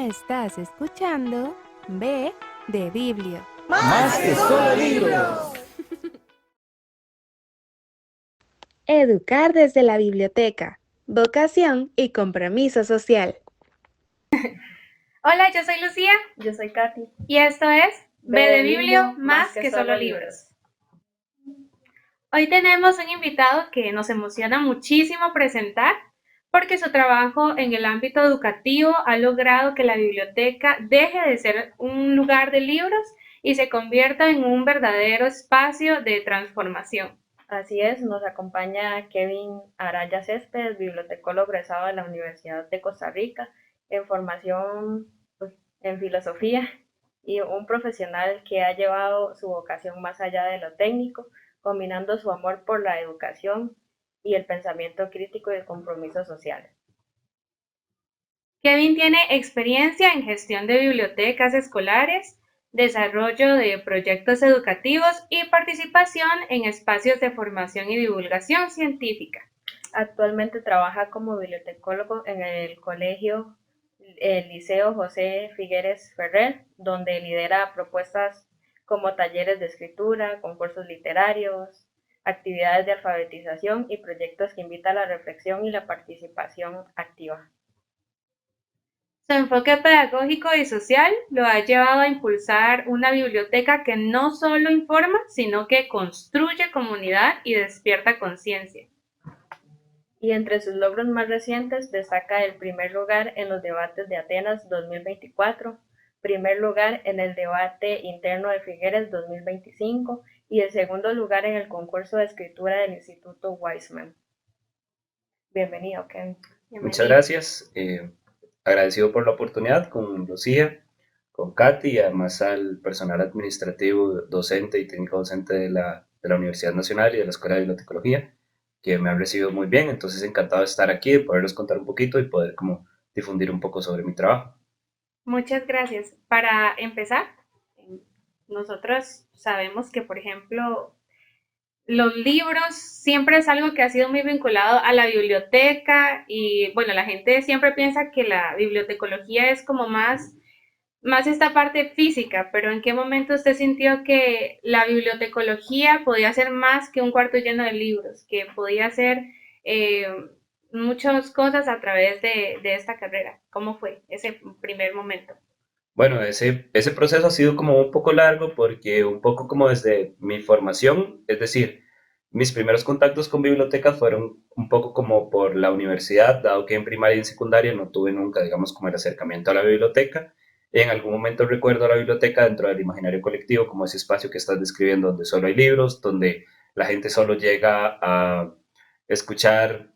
Estás escuchando B de Biblio. Más que solo libros. Educar desde la biblioteca. Vocación y compromiso social. Hola, yo soy Lucía. Yo soy Katy. Y esto es B de Biblio, más que solo libros. Hoy tenemos un invitado que nos emociona muchísimo presentar porque su trabajo en el ámbito educativo ha logrado que la biblioteca deje de ser un lugar de libros y se convierta en un verdadero espacio de transformación. Así es, nos acompaña Kevin Araya Céspedes, bibliotecólogo egresado de la Universidad de Costa Rica, en formación en filosofía y un profesional que ha llevado su vocación más allá de lo técnico, combinando su amor por la educación y el pensamiento crítico y el compromiso social. Kevin tiene experiencia en gestión de bibliotecas escolares, desarrollo de proyectos educativos y participación en espacios de formación y divulgación científica. Actualmente trabaja como bibliotecólogo en el Liceo José Figueres Ferrer, donde lidera propuestas como talleres de escritura, concursos literarios, actividades de alfabetización y proyectos que invitan a la reflexión y la participación activa. Su enfoque pedagógico y social lo ha llevado a impulsar una biblioteca que no solo informa, sino que construye comunidad y despierta conciencia. Y entre sus logros más recientes destaca el primer lugar en los debates de Atenas 2024, primer lugar en el debate interno de Figueres 2025 y el segundo lugar en el concurso de escritura del Instituto Weizmann. Bienvenido, Ken. Muchas gracias. Agradecido por la oportunidad con Lucía, con Katy y además al personal administrativo, docente y técnico docente de la Universidad Nacional y de la Escuela de Bibliotecología, que me han recibido muy bien. Entonces, encantado de estar aquí, de poderles contar un poquito y poder como difundir un poco sobre mi trabajo. Muchas gracias. Para empezar, nosotros sabemos que, por ejemplo, los libros siempre es algo que ha sido muy vinculado a la biblioteca y bueno, la gente siempre piensa que la bibliotecología es como más esta parte física, pero ¿en qué momento usted sintió que la bibliotecología podía ser más que un cuarto lleno de libros, que podía hacer eh, muchas cosas a través de esta carrera? ¿Cómo fue ese primer momento? Bueno, ese proceso ha sido como un poco largo porque un poco como desde mi formación, es decir, mis primeros contactos con bibliotecas fueron un poco como por la universidad, dado que en primaria y en secundaria no tuve nunca, digamos, como el acercamiento a la biblioteca. En algún momento recuerdo la biblioteca dentro del imaginario colectivo como ese espacio que estás describiendo, donde solo hay libros, donde la gente solo llega a escuchar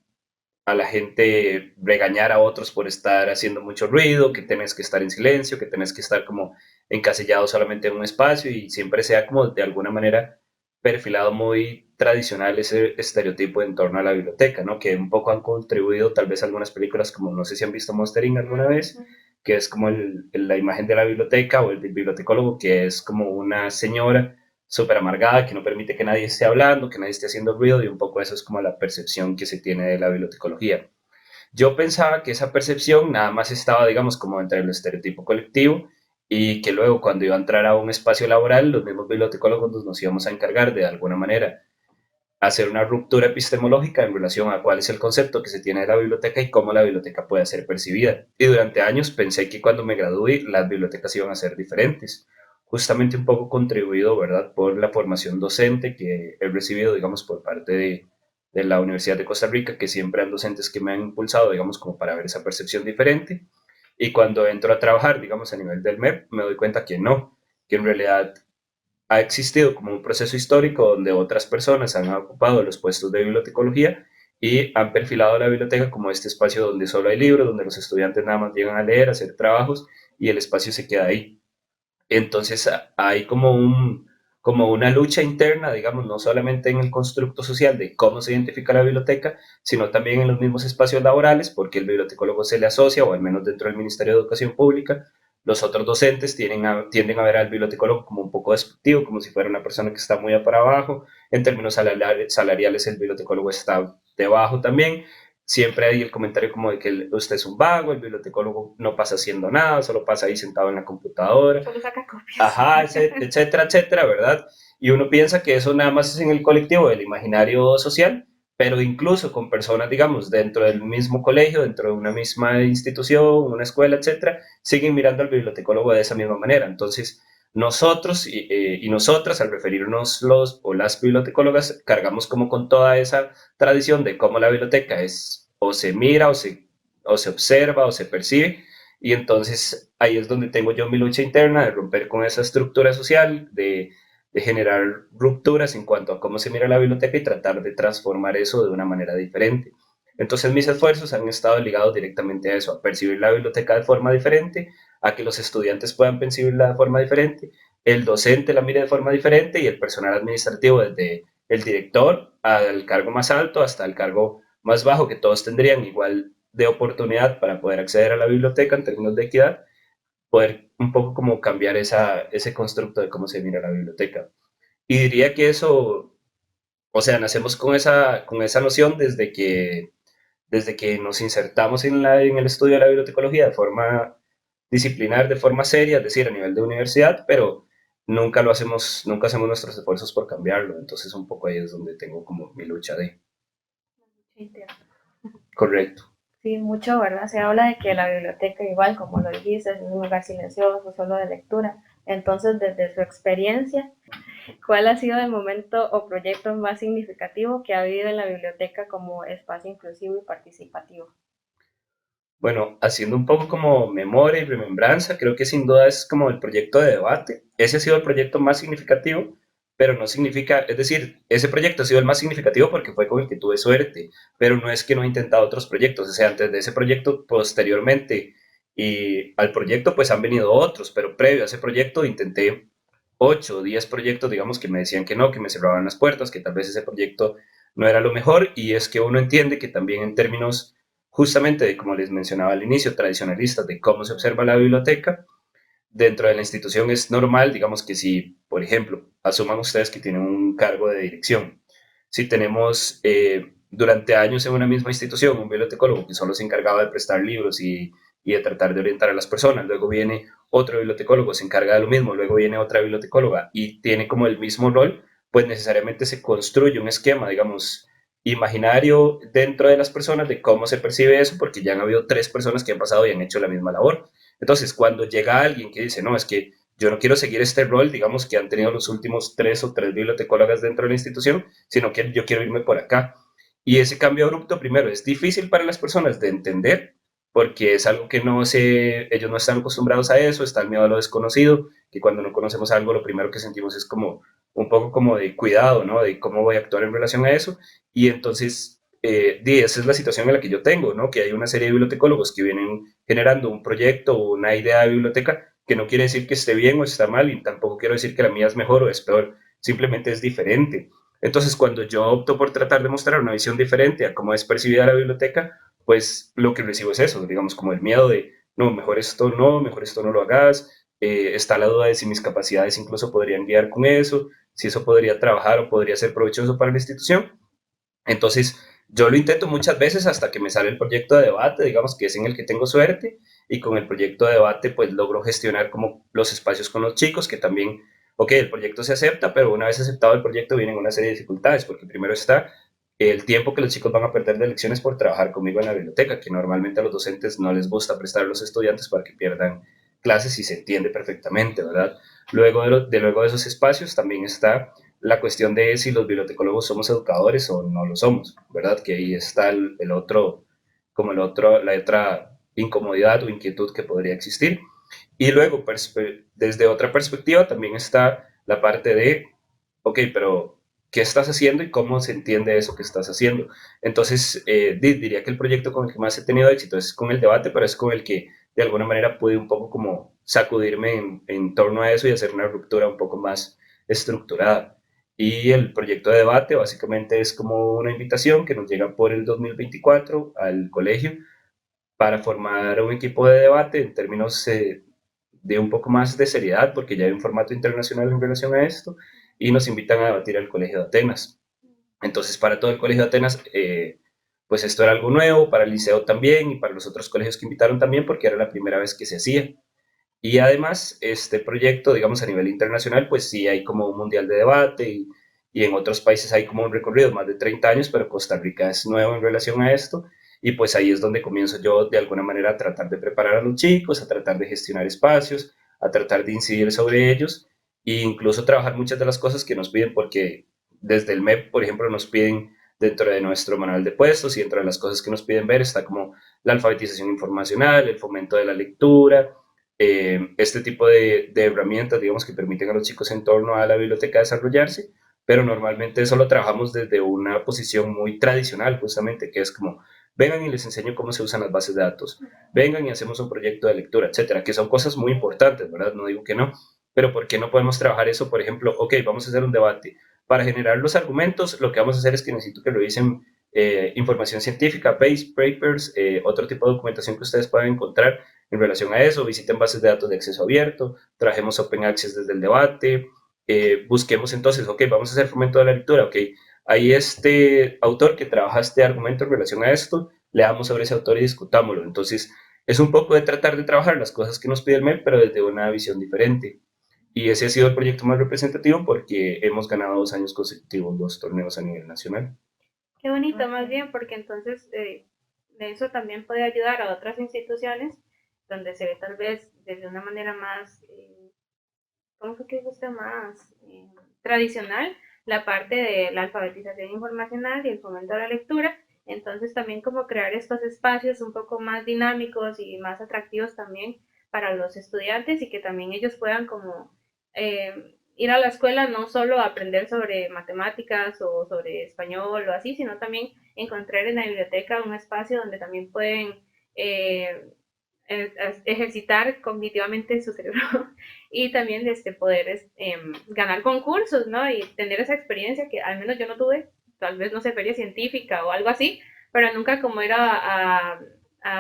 a la gente regañar a otros por estar haciendo mucho ruido, que tenés que estar en silencio, que tenés que estar como encasillado solamente en un espacio y siempre sea como de alguna manera perfilado muy tradicional ese estereotipo en torno a la biblioteca, ¿no? Que un poco han contribuido tal vez algunas películas como no sé si han visto Monster Inc. alguna vez, que es como la imagen de la biblioteca o el bibliotecólogo, que es como una señora súper amargada, que no permite que nadie esté hablando, que nadie esté haciendo ruido, y un poco eso es como la percepción que se tiene de la bibliotecología. Yo pensaba que esa percepción nada más estaba, digamos, como entre el estereotipo colectivo y que luego cuando iba a entrar a un espacio laboral, los mismos bibliotecólogos nos íbamos a encargar de alguna manera hacer una ruptura epistemológica en relación a cuál es el concepto que se tiene de la biblioteca y cómo la biblioteca puede ser percibida. Y durante años pensé que cuando me gradué las bibliotecas iban a ser diferentes, justamente un poco contribuido, ¿verdad?, por la formación docente que he recibido, digamos, por parte de la Universidad de Costa Rica, que siempre han docentes que me han impulsado, digamos, como para ver esa percepción diferente. Y cuando entro a trabajar, digamos, a nivel del MEP, me doy cuenta que no, que en realidad ha existido como un proceso histórico donde otras personas han ocupado los puestos de bibliotecología y han perfilado la biblioteca como este espacio donde solo hay libros, donde los estudiantes nada más llegan a leer, a hacer trabajos y el espacio se queda ahí. Entonces hay como una lucha interna, digamos, no solamente en el constructo social de cómo se identifica la biblioteca, sino también en los mismos espacios laborales, porque el bibliotecólogo se le asocia, o al menos dentro del Ministerio de Educación Pública, los otros docentes tienden a ver al bibliotecólogo como un poco despectivo, como si fuera una persona que está muy para abajo. En términos salariales, el bibliotecólogo está debajo también, siempre hay el comentario como de que usted es un vago, el bibliotecólogo no pasa haciendo nada, solo pasa ahí sentado en la computadora. Solo saca copias. Ajá, etcétera, etcétera, ¿verdad? Y uno piensa que eso nada más es en el colectivo del imaginario social, pero incluso con personas, digamos, dentro del mismo colegio, dentro de una misma institución, una escuela, etcétera, siguen mirando al bibliotecólogo de esa misma manera. Entonces, nosotros y nosotras, al referirnos los o las bibliotecólogas, cargamos como con toda esa tradición de cómo la biblioteca es, o se mira, o se observa, o se percibe, y entonces ahí es donde tengo yo mi lucha interna de romper con esa estructura social, de generar rupturas en cuanto a cómo se mira la biblioteca y tratar de transformar eso de una manera diferente. Entonces mis esfuerzos han estado ligados directamente a eso, a percibir la biblioteca de forma diferente, a que los estudiantes puedan percibirla de forma diferente, el docente la mire de forma diferente y el personal administrativo, desde el director al cargo más alto hasta el cargo más bajo, que todos tendrían igual de oportunidad para poder acceder a la biblioteca en términos de equidad, poder un poco como cambiar ese constructo de cómo se mira la biblioteca. Y diría que eso, o sea, nacemos con esa noción desde que nos insertamos en el estudio de la bibliotecología de forma disciplinar, de forma seria, es decir, a nivel de universidad, pero nunca hacemos nuestros esfuerzos por cambiarlo. Entonces, un poco ahí es donde tengo como mi lucha de. Correcto. Sí, mucho, ¿verdad? Se habla de que la biblioteca, igual como lo dijiste, es un lugar silencioso, solo de lectura. Entonces, desde su experiencia, ¿cuál ha sido el momento o proyecto más significativo que ha habido en la biblioteca como espacio inclusivo y participativo? Bueno, haciendo un poco como memoria y remembranza, creo que sin duda es como el proyecto de debate. Ese ha sido el proyecto más significativo, pero no significa, es decir, ese proyecto ha sido el más significativo porque fue con el que tuve suerte, pero no es que no he intentado otros proyectos. O sea, antes de ese proyecto, posteriormente y al proyecto, pues han venido otros, pero previo a ese proyecto intenté 8 o 10 proyectos, digamos, que me decían que no, que me cerraban las puertas, que tal vez ese proyecto no era lo mejor, y es que uno entiende que también en términos justamente de, como les mencionaba al inicio, tradicionalistas de cómo se observa la biblioteca, dentro de la institución es normal, digamos que si, por ejemplo, asuman ustedes que tienen un cargo de dirección, si tenemos durante años en una misma institución un bibliotecólogo que solo se encargaba de prestar libros y de tratar de orientar a las personas, luego viene otro bibliotecólogo, se encarga de lo mismo, luego viene otra bibliotecóloga y tiene como el mismo rol, pues necesariamente se construye un esquema, digamos, imaginario dentro de las personas de cómo se percibe eso, porque ya han habido 3 personas que han pasado y han hecho la misma labor. Entonces, cuando llega alguien que dice, no, es que yo no quiero seguir este rol, digamos, que han tenido los últimos 3 o 3 bibliotecólogas dentro de la institución, sino que yo quiero irme por acá. Y ese cambio abrupto, primero, es difícil para las personas de entender, porque es algo que ellos no están acostumbrados a eso, está el miedo a lo desconocido, que cuando no conocemos algo, lo primero que sentimos es como un poco como de cuidado, ¿no? De cómo voy a actuar en relación a eso. Y entonces, esa es la situación en la que yo tengo, ¿no? Que hay una serie de bibliotecólogos que vienen generando un proyecto o una idea de biblioteca que no quiere decir que esté bien o está mal y tampoco quiero decir que la mía es mejor o es peor, simplemente es diferente. Entonces, cuando yo opto por tratar de mostrar una visión diferente a cómo es percibida la biblioteca, pues lo que recibo es eso, digamos, como el miedo de, no, mejor esto no lo hagas, está la duda de si mis capacidades incluso podrían guiar con eso, si eso podría trabajar o podría ser provechoso para la institución. Entonces, yo lo intento muchas veces hasta que me sale el proyecto de debate, digamos que es en el que tengo suerte, y con el proyecto de debate pues logro gestionar como los espacios con los chicos, que también, ok, el proyecto se acepta, pero una vez aceptado el proyecto vienen una serie de dificultades, porque primero está el tiempo que los chicos van a perder de lecciones por trabajar conmigo en la biblioteca, que normalmente a los docentes no les gusta prestar a los estudiantes para que pierdan clases y se entiende perfectamente, ¿verdad? Luego de esos espacios también está la cuestión de si los bibliotecólogos somos educadores o no lo somos, ¿verdad? Que ahí está el otro, como la otra incomodidad o inquietud que podría existir. Y luego, desde otra perspectiva, también está la parte de, ok, pero ¿qué estás haciendo y cómo se entiende eso que estás haciendo? Entonces, diría que el proyecto con el que más he tenido éxito es con el debate, pero es con el que de alguna manera pude un poco como sacudirme en torno a eso y hacer una ruptura un poco más estructurada. Y el proyecto de debate básicamente es como una invitación que nos llega por el 2024 al colegio para formar un equipo de debate en términos de un poco más de seriedad, porque ya hay un formato internacional en relación a esto, y nos invitan a debatir al Colegio de Atenas. Entonces, para todo el Colegio de Atenas pues esto era algo nuevo para el liceo también y para los otros colegios que invitaron también porque era la primera vez que se hacía. Y además, este proyecto, digamos, a nivel internacional, pues sí hay como un mundial de debate y en otros países hay como un recorrido, más de 30 años, pero Costa Rica es nuevo en relación a esto. Y pues ahí es donde comienzo yo de alguna manera a tratar de preparar a los chicos, a tratar de gestionar espacios, a tratar de incidir sobre ellos e incluso trabajar muchas de las cosas que nos piden, porque desde el MEP, por ejemplo, nos piden dentro de nuestro manual de puestos y dentro de las cosas que nos piden ver está como la alfabetización informacional, el fomento de la lectura, este tipo de herramientas, digamos, que permiten a los chicos en torno a la biblioteca desarrollarse, pero normalmente eso lo trabajamos desde una posición muy tradicional, justamente, que es como, vengan y les enseño cómo se usan las bases de datos, vengan y hacemos un proyecto de lectura, etcétera, que son cosas muy importantes, ¿verdad? No digo que no, pero ¿por qué no podemos trabajar eso? Por ejemplo, ok, vamos a hacer un debate. Para generar los argumentos, lo que vamos a hacer es que necesito que revisen información científica, base papers, otro tipo de documentación que ustedes puedan encontrar en relación a eso, visiten bases de datos de acceso abierto, trajemos Open Access desde el debate, busquemos entonces, ok, vamos a hacer fomento de la lectura, ok, hay este autor que trabaja este argumento en relación a esto, leamos sobre ese autor y discutámoslo. Entonces, es un poco de tratar de trabajar las cosas que nos pide el MEP, pero desde una visión diferente. Y ese ha sido el proyecto más representativo porque hemos ganado 2 años consecutivos 2 torneos a nivel nacional. Qué bonito, más Ok. bien, porque entonces de eso también puede ayudar a otras instituciones donde se ve tal vez desde una manera más, ¿cómo fue que gusta más? Tradicional, la parte de la alfabetización informacional y el fomento de la lectura. Entonces también como crear estos espacios un poco más dinámicos y más atractivos también para los estudiantes y que también ellos puedan como ir a la escuela no solo a aprender sobre matemáticas o sobre español o así, sino también encontrar en la biblioteca un espacio donde también pueden eh, ejercitar cognitivamente su cerebro y también poder ganar concursos, ¿no? Y tener esa experiencia que al menos yo no tuve, tal vez no sé, feria científica o algo así, pero nunca como ir a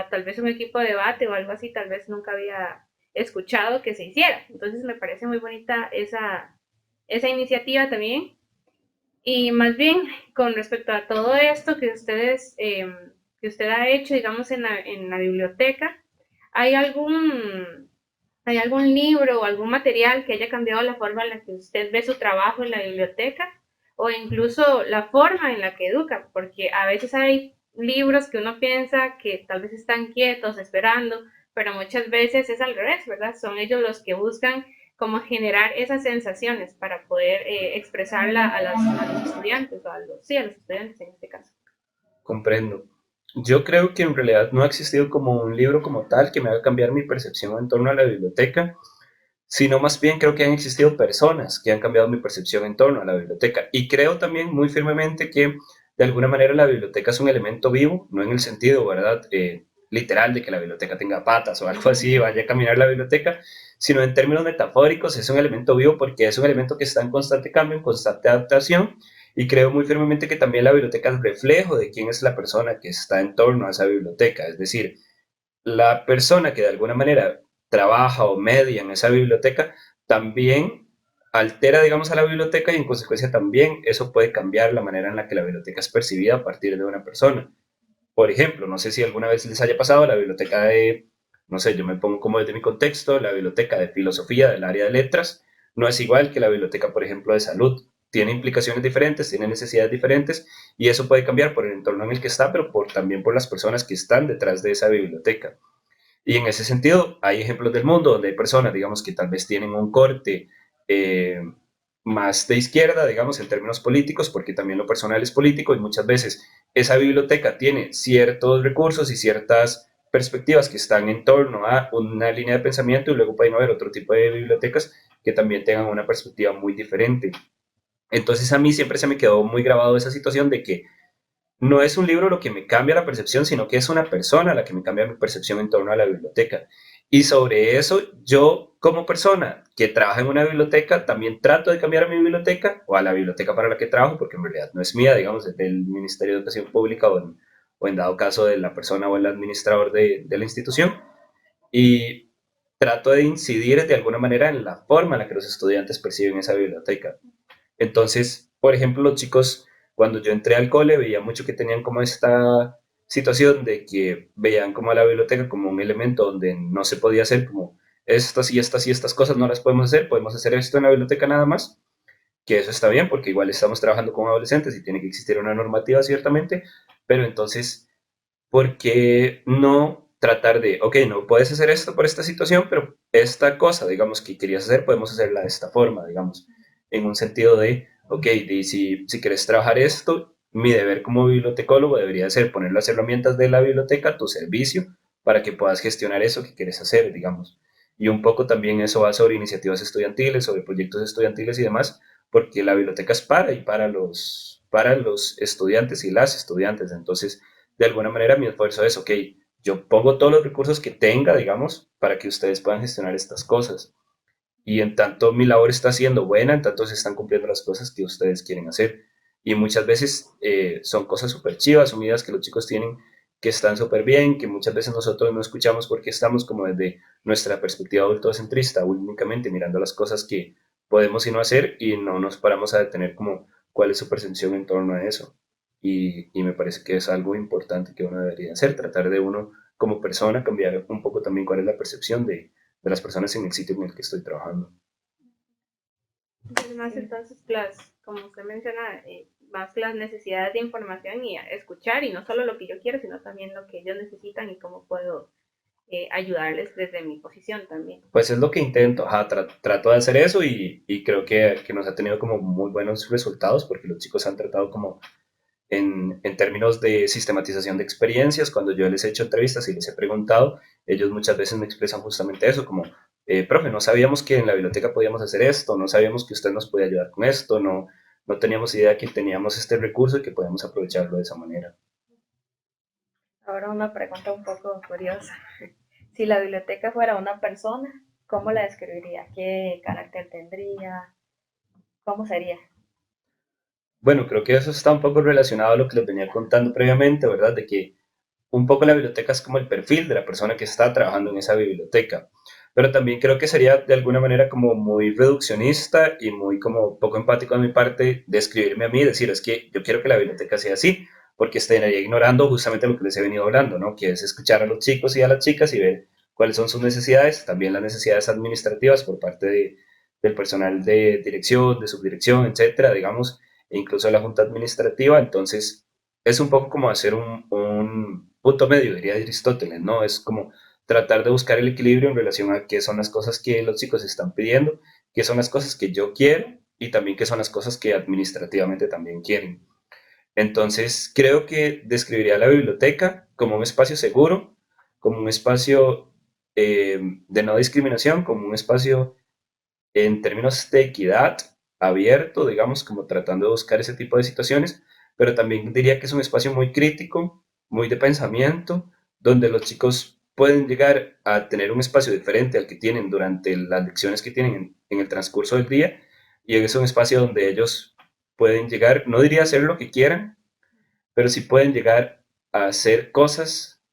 tal vez un equipo de debate o algo así, tal vez nunca había escuchado que se hiciera. Entonces me parece muy bonita esa iniciativa también. Y más bien, con respecto a todo esto que usted ha hecho, digamos, en la biblioteca, ¿hay ¿hay algún libro o algún material que haya cambiado la forma en la que usted ve su trabajo en la biblioteca? O incluso la forma en la que educa, porque a veces hay libros que uno piensa que tal vez están quietos, esperando, pero muchas veces es al revés, ¿verdad? Son ellos los que buscan como generar esas sensaciones para poder expresarla a los estudiantes, o sí, a los estudiantes en este caso. Comprendo. Yo creo que en realidad no ha existido como un libro como tal que me haga cambiar mi percepción en torno a la biblioteca, sino más bien creo que han existido personas que han cambiado mi percepción en torno a la biblioteca. Y creo también muy firmemente que de alguna manera la biblioteca es un elemento vivo, no en el sentido, ¿verdad? Literal de que la biblioteca tenga patas o algo así, vaya a caminar la biblioteca, sino en términos metafóricos es un elemento vivo porque es un elemento que está en constante cambio, en constante adaptación. Y creo muy firmemente que también la biblioteca es reflejo de quién es la persona que está en torno a esa biblioteca. Es decir, la persona que de alguna manera trabaja o media en esa biblioteca también altera, digamos, a la biblioteca y en consecuencia también eso puede cambiar la manera en la que la biblioteca es percibida a partir de una persona. Por ejemplo, no sé si alguna vez les haya pasado la biblioteca de, no sé, yo me pongo como desde mi contexto, la biblioteca de filosofía del área de letras no es igual que la biblioteca, por ejemplo, de salud. Tiene implicaciones diferentes, tiene necesidades diferentes y eso puede cambiar por el entorno en el que está, pero también por las personas que están detrás de esa biblioteca. Y en ese sentido, hay ejemplos del mundo donde hay personas, digamos, que tal vez tienen un corte eh, más de izquierda, digamos, en términos políticos, porque también lo personal es político y muchas veces esa biblioteca tiene ciertos recursos y ciertas perspectivas que están en torno a una línea de pensamiento y luego pueden haber otro tipo de bibliotecas que también tengan una perspectiva muy diferente. Entonces a mí siempre se me quedó muy grabado esa situación de que no es un libro lo que me cambia la percepción, sino que es una persona la que me cambia mi percepción en torno a la biblioteca. Y sobre eso, yo como persona que trabaja en una biblioteca, también trato de cambiar a mi biblioteca o a la biblioteca para la que trabajo, porque en realidad no es mía, digamos, es del Ministerio de Educación Pública o en dado caso de la persona o el administrador de la institución. Y trato de incidir de alguna manera en la forma en la que los estudiantes perciben esa biblioteca. Entonces, por ejemplo, los chicos cuando yo entré al cole veía mucho que tenían como esta situación de que veían como a la biblioteca como un elemento donde no se podía hacer como estas y estas y estas cosas no las podemos hacer esto en la biblioteca nada más, que eso está bien porque igual estamos trabajando con adolescentes y tiene que existir una normativa ciertamente, pero entonces, ¿por qué no tratar de, ok, no puedes hacer esto por esta situación, pero esta cosa, digamos, que querías hacer, podemos hacerla de esta forma, digamos, en un sentido de, ok, y si quieres trabajar esto, mi deber como bibliotecólogo debería ser poner las herramientas de la biblioteca a tu servicio para que puedas gestionar eso que quieres hacer, digamos. Y un poco también eso va sobre iniciativas estudiantiles, sobre proyectos estudiantiles y demás, porque la biblioteca es para los estudiantes y las estudiantes. Entonces, de alguna manera mi esfuerzo es, ok, yo pongo todos los recursos que tenga, digamos, para que ustedes puedan gestionar estas cosas. Y en tanto mi labor está siendo buena, en tanto se están cumpliendo las cosas que ustedes quieren hacer. Y muchas veces son cosas súper chivas, son ideas que los chicos tienen que están súper bien, que muchas veces nosotros no escuchamos porque estamos como desde nuestra perspectiva adultocentrista, únicamente mirando las cosas que podemos y no hacer y no nos paramos a detener como cuál es su percepción en torno a eso. Y me parece que es algo importante que uno debería hacer, tratar de uno como persona cambiar un poco también cuál es la percepción de las personas en el sitio en el que estoy trabajando. Además, entonces, como usted menciona, más las necesidades de información y escuchar, y no solo lo que yo quiero, sino también lo que ellos necesitan y cómo puedo ayudarles desde mi posición también. Pues es lo que intento, ajá, trato de hacer eso y creo que nos ha tenido como muy buenos resultados porque los chicos han tratado como en términos de sistematización de experiencias, cuando yo les he hecho entrevistas y les he preguntado, ellos muchas veces me expresan justamente eso, como, profe, no sabíamos que en la biblioteca podíamos hacer esto, no sabíamos que usted nos podía ayudar con esto, no teníamos idea que teníamos este recurso y que podíamos aprovecharlo de esa manera. Ahora una pregunta un poco curiosa. Si la biblioteca fuera una persona, ¿cómo la describiría? ¿Qué carácter tendría? ¿Cómo sería? Bueno, creo que eso está un poco relacionado a lo que les venía contando previamente, ¿verdad? De que un poco la biblioteca es como el perfil de la persona que está trabajando en esa biblioteca. Pero también creo que sería de alguna manera como muy reduccionista y muy como poco empático de mi parte describirme a mí y decir, es que yo quiero que la biblioteca sea así, porque estaría ignorando justamente lo que les he venido hablando, ¿no? Que es escuchar a los chicos y a las chicas y ver cuáles son sus necesidades, también las necesidades administrativas por parte del personal de dirección, de subdirección, etcétera, digamos, e incluso la junta administrativa. Entonces, es un poco como hacer un punto medio, diría Aristóteles, ¿no? Es como tratar de buscar el equilibrio en relación a qué son las cosas que los chicos están pidiendo, qué son las cosas que yo quiero y también qué son las cosas que administrativamente también quieren. Entonces, creo que describiría la biblioteca como un espacio seguro, como un espacio de no discriminación, como un espacio en términos de equidad, abierto, digamos, como tratando de buscar ese tipo de situaciones, pero también diría que es un espacio muy crítico, muy de pensamiento, donde los chicos pueden llegar a tener un espacio diferente al que tienen durante las lecciones que tienen en el transcurso del día, y es un espacio donde ellos pueden llegar, no diría hacer lo que quieran, pero sí pueden llegar a hacer cosas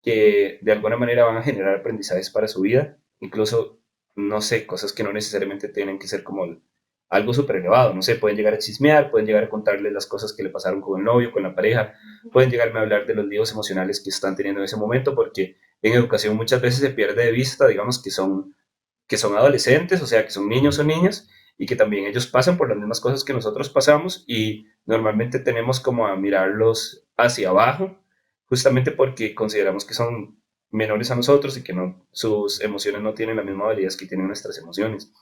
que de alguna manera van a generar aprendizajes para su vida, incluso, no sé, cosas que no necesariamente tienen que ser como algo súper elevado, no sé, pueden llegar a chismear, pueden llegar a contarle las cosas que le pasaron con el novio, con la pareja, pueden llegarme a hablar de los líos emocionales que están teniendo en ese momento, porque en educación muchas veces se pierde de vista, digamos, que son adolescentes, o sea, que son niños o niñas, y que también ellos pasan por las mismas cosas que nosotros pasamos y normalmente tenemos como a mirarlos hacia abajo justamente porque consideramos que son menores a nosotros y que no, sus emociones no tienen la misma validez que tienen nuestras emociones.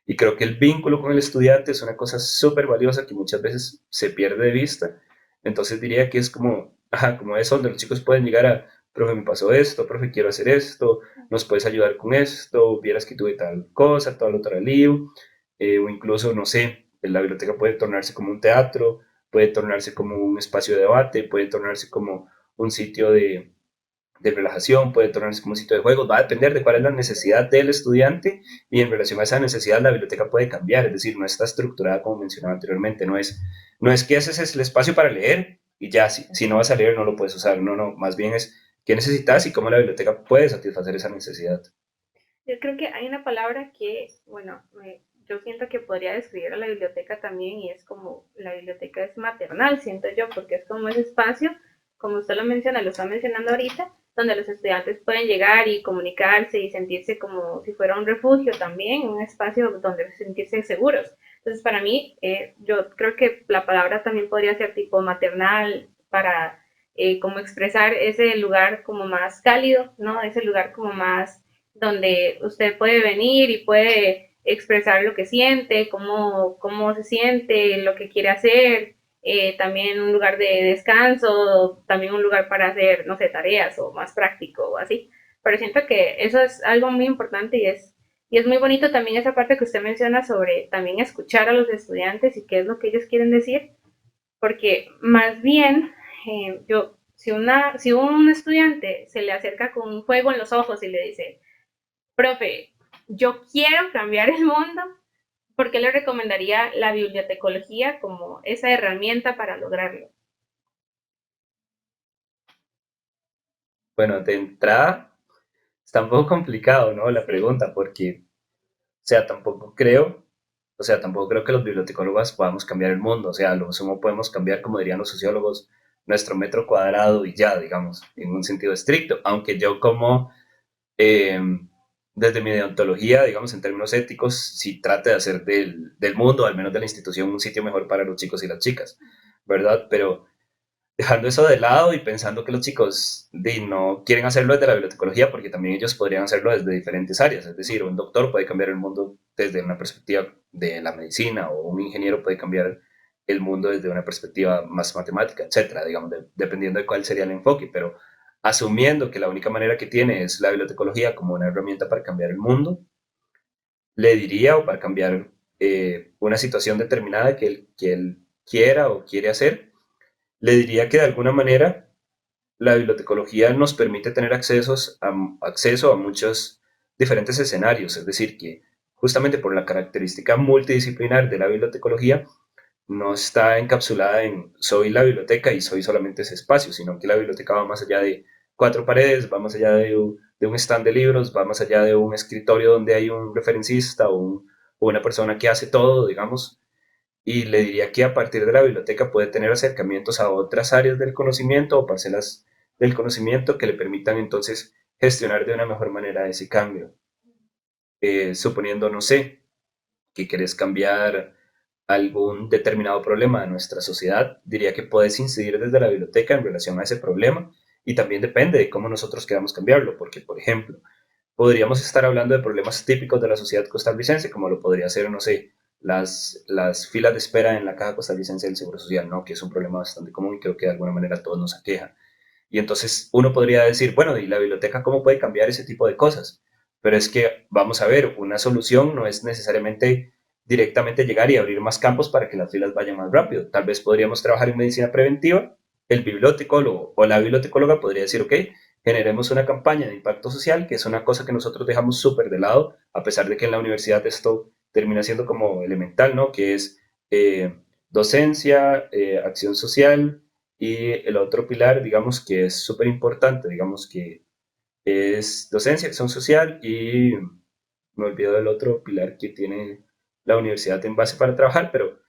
Y creo que el vínculo con el estudiante es una cosa súper valiosa que muchas veces se pierde de vista. Entonces diría que es como, ajá, como eso donde los chicos pueden llegar a, profe, me pasó esto, profe, quiero hacer esto, nos puedes ayudar con esto, vieras que tuve tal cosa, tal otro lío, o incluso, no sé, la biblioteca puede tornarse como un teatro, puede tornarse como un espacio de debate, puede tornarse como un sitio de relajación, puede tornarse como un sitio de juegos, va a depender de cuál es la necesidad del estudiante y en relación a esa necesidad la biblioteca puede cambiar, es decir, no está estructurada como mencionaba anteriormente, no es que ese es el espacio para leer y ya, si no vas a leer no lo puedes usar, no, más bien es qué necesitas y cómo la biblioteca puede satisfacer esa necesidad. Yo creo que hay una palabra que, bueno, yo siento que podría describir a la biblioteca también, y es como, la biblioteca es maternal, siento yo, porque es como ese espacio, como usted lo menciona, lo está mencionando ahorita, donde los estudiantes pueden llegar y comunicarse y sentirse como si fuera un refugio también, un espacio donde sentirse seguros. Entonces, para mí, yo creo que la palabra también podría ser tipo maternal para como expresar ese lugar como más cálido, ¿no? Ese lugar como más donde usted puede venir y puede expresar lo que siente, cómo se siente, lo que quiere hacer, también un lugar de descanso, también un lugar para hacer, no sé, tareas o más práctico o así. Pero siento que eso es algo muy importante y es muy bonito también esa parte que usted menciona sobre también escuchar a los estudiantes y qué es lo que ellos quieren decir, porque más bien si un estudiante se le acerca con un fuego en los ojos y le dice, profe, yo quiero cambiar el mundo, ¿por qué le recomendaría la bibliotecología como esa herramienta para lograrlo? Bueno, de entrada está un poco complicado, ¿no? La Sí, pregunta, porque, o sea, tampoco creo que los bibliotecólogos podamos cambiar el mundo, o sea, lo sumo podemos cambiar, como dirían los sociólogos, nuestro metro cuadrado y ya, digamos, en un sentido estricto, aunque yo como eh, desde mi deontología, digamos, en términos éticos, sí trate de hacer del mundo, al menos de la institución, un sitio mejor para los chicos y las chicas, ¿verdad? Pero dejando eso de lado y pensando que los chicos no quieren hacerlo desde la bibliotecología, porque también ellos podrían hacerlo desde diferentes áreas, es decir, un doctor puede cambiar el mundo desde una perspectiva de la medicina, o un ingeniero puede cambiar el mundo desde una perspectiva más matemática, etcétera, digamos, dependiendo de cuál sería el enfoque, pero asumiendo que la única manera que tiene es la bibliotecología como una herramienta para cambiar el mundo, le diría, o para cambiar una situación determinada que él quiera o quiere hacer, le diría que de alguna manera la bibliotecología nos permite tener acceso a muchos diferentes escenarios, es decir, que justamente por la característica multidisciplinar de la bibliotecología, no está encapsulada en soy la biblioteca y soy solamente ese espacio, sino que la biblioteca va más allá de cuatro paredes, va más allá de un stand de libros, va más allá de un escritorio donde hay un referencista o una persona que hace todo, digamos, y le diría que a partir de la biblioteca puede tener acercamientos a otras áreas del conocimiento o parcelas del conocimiento que le permitan entonces gestionar de una mejor manera ese cambio. Suponiendo, no sé, que querés cambiar algún determinado problema de nuestra sociedad, diría que puedes incidir desde la biblioteca en relación a ese problema, y también depende de cómo nosotros queramos cambiarlo, porque, por ejemplo, podríamos estar hablando de problemas típicos de la sociedad costarricense, como lo podría ser, no sé, las filas de espera en la caja costarricense del Seguro Social, ¿no? Que es un problema bastante común y creo que de alguna manera a todos nos aqueja. Y entonces uno podría decir, bueno, ¿y la biblioteca cómo puede cambiar ese tipo de cosas? Pero es que, vamos a ver, una solución no es necesariamente directamente llegar y abrir más campos para que las filas vayan más rápido. Tal vez podríamos trabajar en medicina preventiva, el bibliotecólogo o la bibliotecóloga podría decir, ok, generemos una campaña de impacto social, que es una cosa que nosotros dejamos súper de lado, a pesar de que en la universidad esto termina siendo como elemental, ¿no? Que es docencia, acción social, y el otro pilar, digamos que es súper importante, digamos que es docencia, acción social, y me olvido del otro pilar que tiene la universidad en base para trabajar, pero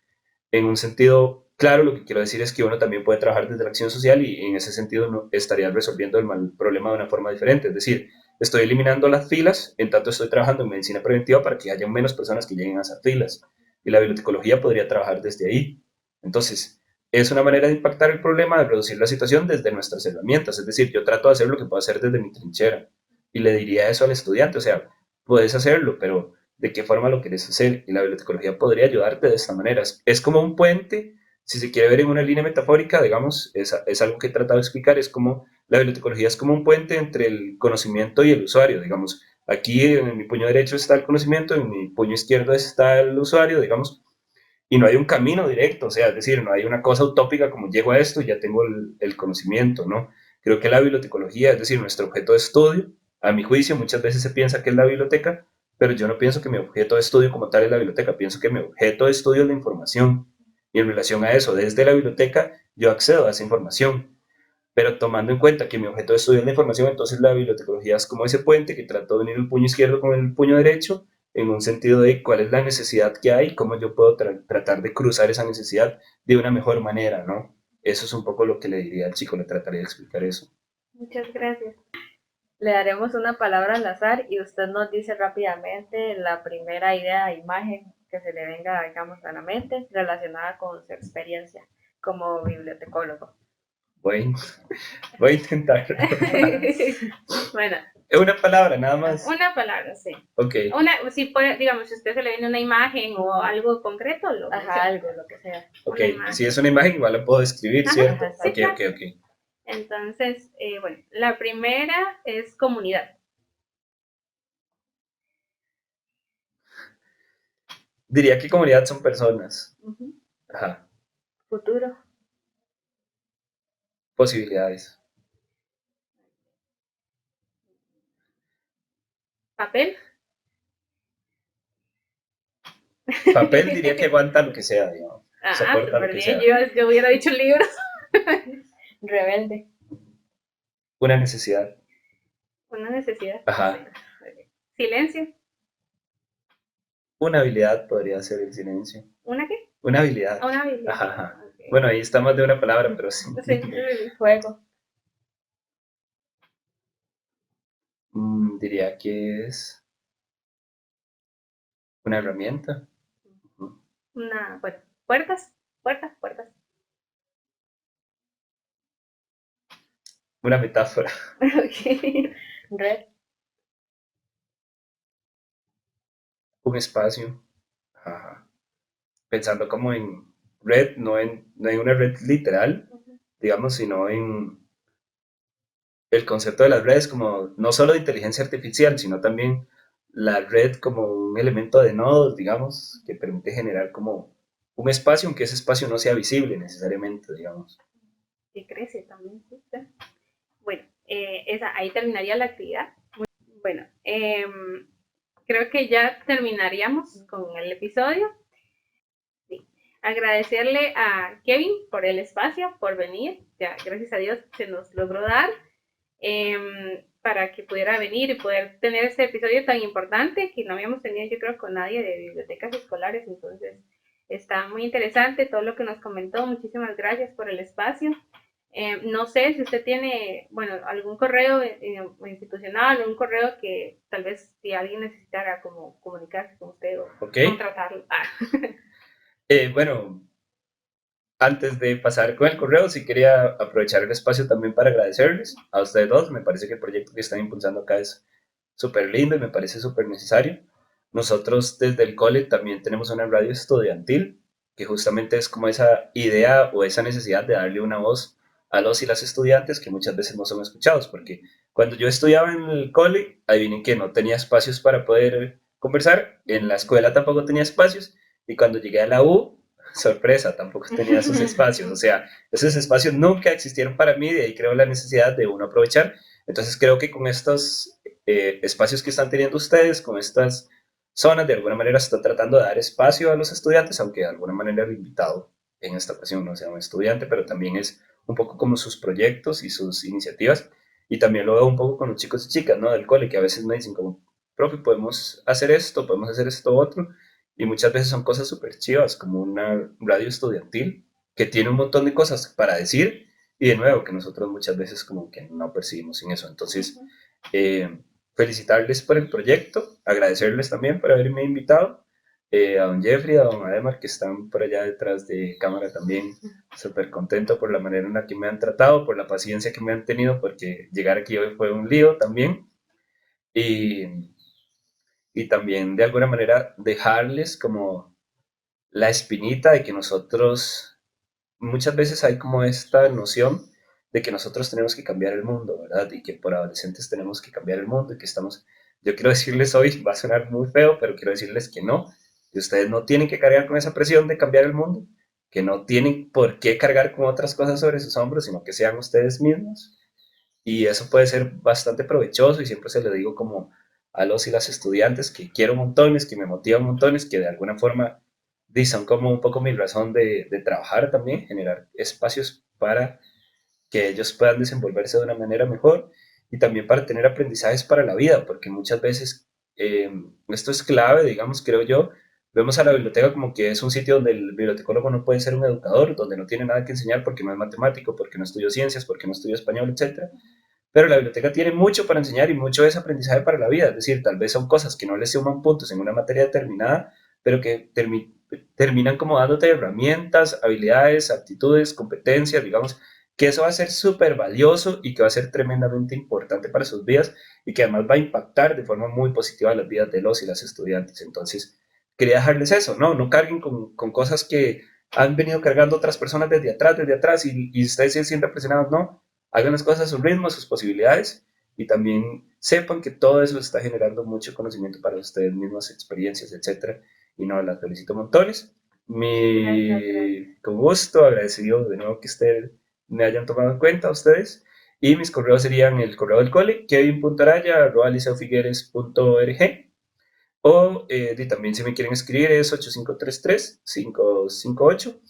en un sentido claro lo que quiero decir es que uno también puede trabajar desde la acción social, y en ese sentido no estaría resolviendo el mal problema de una forma diferente, es decir, estoy eliminando las filas, en tanto estoy trabajando en medicina preventiva para que haya menos personas que lleguen a esas filas, y la bibliotecología podría trabajar desde ahí. Entonces, es una manera de impactar el problema, de reducir la situación desde nuestras herramientas, es decir, yo trato de hacer lo que puedo hacer desde mi trinchera, y le diría eso al estudiante, o sea, puedes hacerlo, pero ¿de qué forma lo quieres hacer? Y la bibliotecología podría ayudarte de esta manera. Es como un puente, si se quiere ver en una línea metafórica, digamos, es algo que he tratado de explicar, es como la bibliotecología es como un puente entre el conocimiento y el usuario, digamos. Aquí en mi puño derecho está el conocimiento, en mi puño izquierdo está el usuario, digamos, y no hay un camino directo, o sea, es decir, no hay una cosa utópica como llego a esto y ya tengo el conocimiento, ¿no? Creo que la bibliotecología, es decir, nuestro objeto de estudio, a mi juicio, muchas veces se piensa que es la biblioteca, pero yo no pienso que mi objeto de estudio como tal es la biblioteca, pienso que mi objeto de estudio es la información. Y en relación a eso, desde la biblioteca, yo accedo a esa información. Pero tomando en cuenta que mi objeto de estudio es la información, entonces la bibliotecología es como ese puente que trato de unir el puño izquierdo con el puño derecho, en un sentido de cuál es la necesidad que hay, cómo yo puedo tratar de cruzar esa necesidad de una mejor manera, ¿no? Eso es un poco lo que le diría al chico, le trataría de explicar eso. Muchas gracias. Le daremos una palabra al azar y usted nos dice rápidamente la primera idea, imagen que se le venga, digamos, a la mente relacionada con su experiencia como bibliotecólogo. Voy, voy a intentar. Bueno, Una palabra, nada más. una palabra, sí. Ok. Si puede, digamos, si a usted se le viene una imagen o algo concreto, lo Ajá, algo, lo que sea. Ok, imagen. si es una imagen igual la puedo describir, Ajá, ¿cierto? sí, Ok, claro. ok, ok. Entonces, bueno, la primera es comunidad. Diría que comunidad son personas. Ujú. Ajá. Futuro, Posibilidades. Papel. Papel diría que aguanta lo que sea, digamos. Soporta lo Súper que bien. sea. Yo hubiera dicho libros. rebelde, Una necesidad. Una necesidad. Ajá. Silencio. Una habilidad podría ser el silencio. ¿Una qué? Una habilidad. Una habilidad. Ajá, ajá. Okay. Bueno, ahí está más de una palabra, pero sí. Sí. fuego, Diría que es una herramienta. Ujú. Bueno, puertas. Puertas. Una metáfora. Ok. red, Un espacio. Ajá. Pensando como en red, no en una red literal, digamos, sino en el concepto de las redes como no solo de inteligencia artificial, sino también la red como un elemento de nodos, digamos, que permite generar como un espacio, aunque ese espacio no sea visible necesariamente, digamos. Que crece también. ¿Sí? Bueno, ahí terminaría la actividad. Bueno, creo que ya terminaríamos con el episodio. Sí. Agradecerle a Kevin por el espacio, por venir. Ya, gracias a Dios se nos logró dar para que pudiera venir y poder tener este episodio tan importante que no habíamos tenido, yo creo, con nadie de bibliotecas escolares. Entonces, está muy interesante todo lo que nos comentó. Muchísimas gracias por el espacio. No sé si usted tiene, bueno, algún correo institucional o un correo que tal vez si alguien necesitara como comunicarse con usted o contratarlo. Bueno, antes de pasar con el correo, sí quería aprovechar el espacio también para agradecerles a ustedes dos. Me parece que el proyecto que están impulsando acá es súper lindo y me parece súper necesario. Nosotros desde el cole también tenemos una radio estudiantil, que justamente es como esa idea o esa necesidad de darle una voz a los y las estudiantes que muchas veces no son escuchados, porque cuando yo estudiaba en el cole, adivinen que no tenía espacios para poder conversar, en la escuela tampoco tenía espacios, y cuando llegué a la U, sorpresa, tampoco tenía esos espacios, o sea, esos espacios nunca existieron para mí, de ahí creo la necesidad de uno aprovechar. Entonces creo que con estos espacios que están teniendo ustedes, con estas zonas, de alguna manera se está tratando de dar espacio a los estudiantes, aunque de alguna manera el invitado en esta ocasión no sea un estudiante, pero también es un poco como sus proyectos y sus iniciativas, y también lo veo un poco con los chicos y chicas, ¿no? Del cole, que a veces me dicen como, profe, podemos hacer esto otro, y muchas veces son cosas súper chivas, como una radio estudiantil que tiene un montón de cosas para decir, y de nuevo, que nosotros muchas veces como que no percibimos en eso. Entonces, felicitarles por el proyecto, agradecerles también por haberme invitado, a don Jeffrey, a don Ademar, que están por allá detrás de cámara también, súper contento por la manera en la que me han tratado, por la paciencia que me han tenido, porque llegar aquí hoy fue un lío también, y, y también de alguna manera dejarles como la espinita de que nosotros, muchas veces hay como esta noción de que nosotros tenemos que cambiar el mundo, ¿verdad? Y que por adolescentes tenemos que cambiar el mundo y que estamos, yo quiero decirles hoy, va a sonar muy feo, pero quiero decirles que no, que ustedes no tienen que cargar con esa presión de cambiar el mundo, que no tienen por qué cargar con otras cosas sobre sus hombros, sino que sean ustedes mismos. Y eso puede ser bastante provechoso y siempre se lo digo como a los y las estudiantes que quiero montones, que me motivan montones, que de alguna forma son como un poco mi razón de trabajar también, generar espacios para que ellos puedan desenvolverse de una manera mejor y también para tener aprendizajes para la vida, porque muchas veces esto es clave, digamos, creo yo. Vemos a la biblioteca como que es un sitio donde el bibliotecólogo no puede ser un educador, donde no tiene nada que enseñar porque no es matemático, porque no estudió ciencias, porque no estudió español, etcétera. Pero la biblioteca tiene mucho para enseñar y mucho es aprendizaje para la vida. Es decir, tal vez son cosas que no les suman puntos en una materia determinada, pero que terminan como dándote herramientas, habilidades, aptitudes, competencias, digamos, que eso va a ser súper valioso y que va a ser tremendamente importante para sus vidas y que además va a impactar de forma muy positiva las vidas de los y las estudiantes. Entonces, quería dejarles eso, ¿no? No carguen con cosas que han venido cargando otras personas desde atrás y ustedes se sienten presionados, no. Hagan las cosas a su ritmo, a sus posibilidades y también sepan que todo eso está generando mucho conocimiento para ustedes mismos, experiencias, etcétera. Y no, las felicito montones. Gracias, gracias. Con gusto, agradecido de nuevo que ustedes me hayan tomado en cuenta ustedes. Y mis correos serían el correo del cole, kevin.araya@liceofigueres.org. O también si me quieren escribir es 8533-558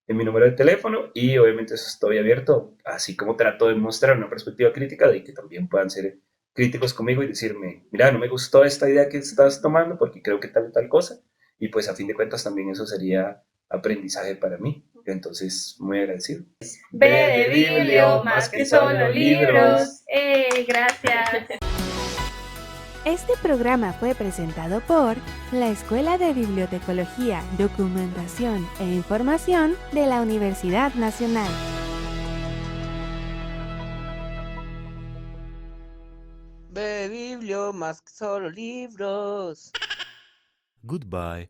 en mi número de teléfono y obviamente eso estoy abierto, así como trato de mostrar una perspectiva crítica de que también puedan ser críticos conmigo y decirme, mira, no me gustó esta idea que estás tomando porque creo que tal cosa y pues a fin de cuentas también eso sería aprendizaje para mí. Entonces, muy agradecido. B de biblio, más que solo libros. Gracias. Este programa fue presentado por la Escuela de Bibliotecología, Documentación e Información de la Universidad Nacional. Ve biblio más que solo libros. Goodbye.